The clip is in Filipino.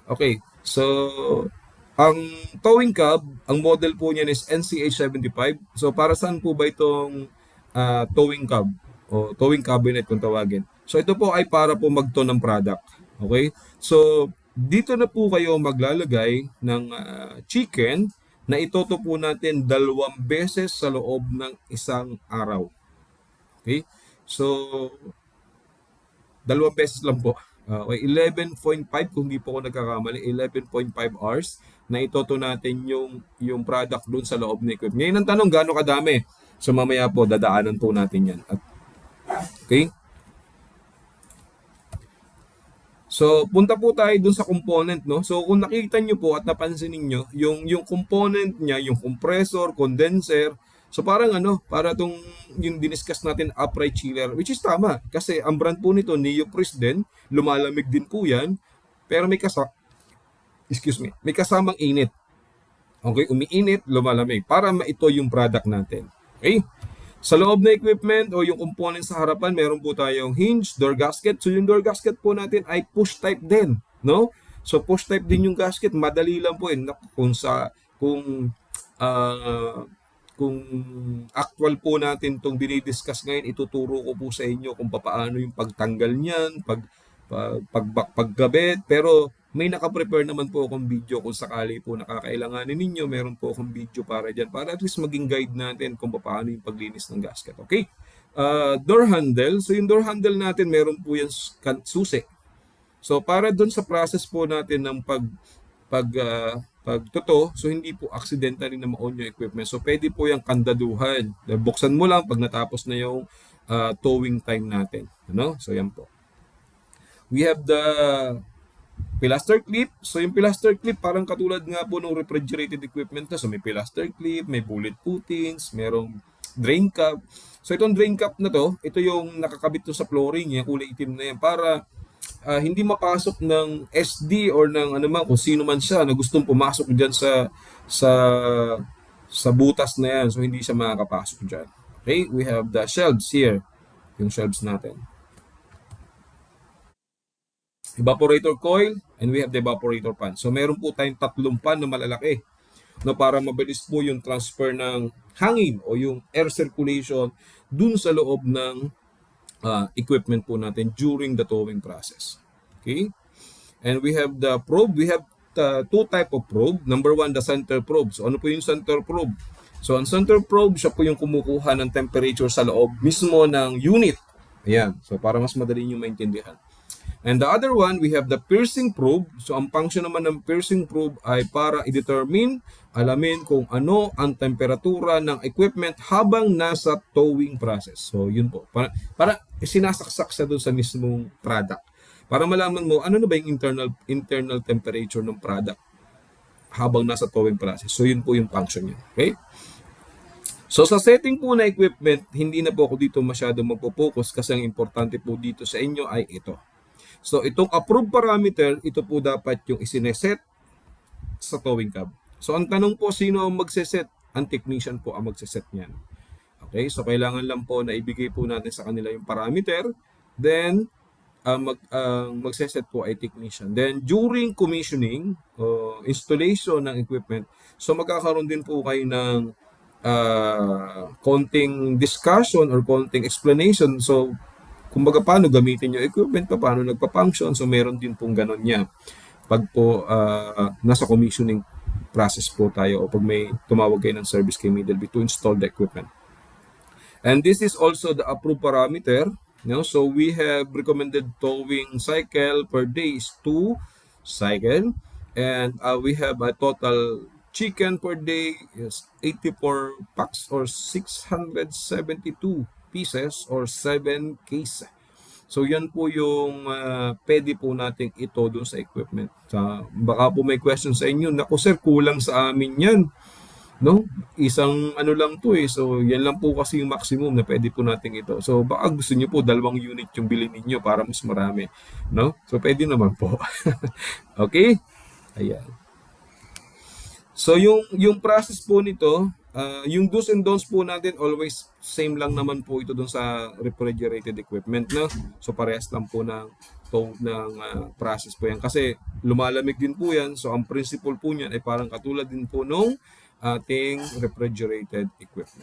Okay, so ang towing cab, ang model po niyan is NCH75. So para saan po ba itong towing cab o towing cabinet kung tawagin? So ito po ay para po mag-tow ng product. Okay? So dito na po kayo maglalagay ng chicken na itoto po natin 2 beses sa loob ng isang araw. Okay? So 2 beses lang po. Okay, 11.5 kung hindi po ako nagkakamali, 11.5 hours na itoto natin yung product dun sa loob ng equipment. Ngayon ang tanong, gaano kadami? So mamaya po, dadaanan po natin yan. Okay? So, punta po tayo dun sa component, no? So, kung nakita nyo po at napansin niyo yung component niya, yung compressor, condenser, so parang para tong yung diniscuss natin upright chiller, which is tama. Kasi ang brand po nito, Neoprist din, lumalamig din po yan, pero may kasamang init. Okay, umiinit, lumalamig, para maito yung product natin. Okay? Sa loob na equipment o yung component sa harapan, meron po tayong hinge, door gasket. So yung door gasket po natin ay push type din, no? So push type din yung gasket, madali lang po uh, kung actual po natin tong dinidiscuss ngayon, ituturo ko po sa inyo kung paano yung pagtanggal niyan, pagkabit, pero may nakaprepare naman po akong video kung sakali po nakakailanganin ninyo. Meron po akong video para dyan, para at least maging guide natin kung paano yung paglinis ng gasket. Okay? Door handle. So yung door handle natin, meron po yung susi. So para doon sa process po natin ng pagtoto, so hindi po accidentally na ma-on yung equipment. So pwede po yung kandaduhan. Buksan mo lang pag natapos na yung towing time natin. Ano? So yan po. We have the pilaster clip. So yung pilaster clip parang katulad nga po ng refrigerated equipment na. So may pilaster clip, may bullet puttings, merong drain cap. So itong drain cap na to, ito yung nakakabit to sa flooring, yung kulay itim na yan, para hindi mapasok ng SD or ng ano man, kung sino man siya na gustong pumasok diyan sa sa butas na yan. So hindi siya makakapasok diyan. Okay, we have the shelves here, yung shelves natin. Evaporator coil, and we have the evaporator pan. So meron po tayong 3 pan na malalaki, no, para mabilis po yung transfer ng hangin o yung air circulation dun sa loob ng equipment po natin during the towing process. Okay? And we have the probe. We have 2 type of probe. Number 1, the center probe. So ano po yung center probe? So ang center probe, siya po yung kumukuha ng temperature sa loob mismo ng unit. Ayan. So para mas madali nyo maintindihan. And the other one, we have the piercing probe. So ang function naman ng piercing probe ay para i-determine, alamin kung ano ang temperatura ng equipment habang nasa towing process. So yun po. Para sinasaksak sa doon sa mismong product. Para malaman mo ano na ba yung internal temperature ng product habang nasa towing process. So yun po yung function niya. Okay? So sa setting po na equipment, hindi na po ako dito masyado magpo-focus kasi ang importante po dito sa inyo ay ito. So itong approved parameter, ito po dapat yung isineset sa towing cab. So ang tanong po, sino ang magseset? Ang technician po ang magseset niyan. Okay, so kailangan lang po na ibigay po natin sa kanila yung parameter. Then, magseset po ay technician. Then, during commissioning, installation ng equipment, so magkakaroon din po kayo ng konting discussion or konting explanation. So, kumbaga paano gamitin yung equipment, paano nagpa-function. So meron din pong ganon niya pag po nasa commissioning process po tayo o pag may tumawag kayo ng service kay Middleby to install the equipment. And this is also the approved parameter. So we have recommended towing cycle per day is 2 cycle, and we have a total chicken per day is 84 packs or 672 pieces or 7 case. So yan po yung pwede po nating ito doon sa equipment. Baka po may question sa inyo, naku sir, kulang sa amin yan. No? Isang ano lang to eh. So yan lang po kasi yung maximum na pwede po nating ito. So baka gusto niyo po 2 unit yung bilhin niyo para mas marami. No? So pwede naman po. Okay? Ayan. So yung process po nito, yung do's and don'ts po natin, always same lang naman po ito dun sa refrigerated equipment, no? So parehas lang po ng process po yan. Kasi lumalamig din po yan. So, ang principle po niyan ay parang katulad din po nung ating refrigerated equipment.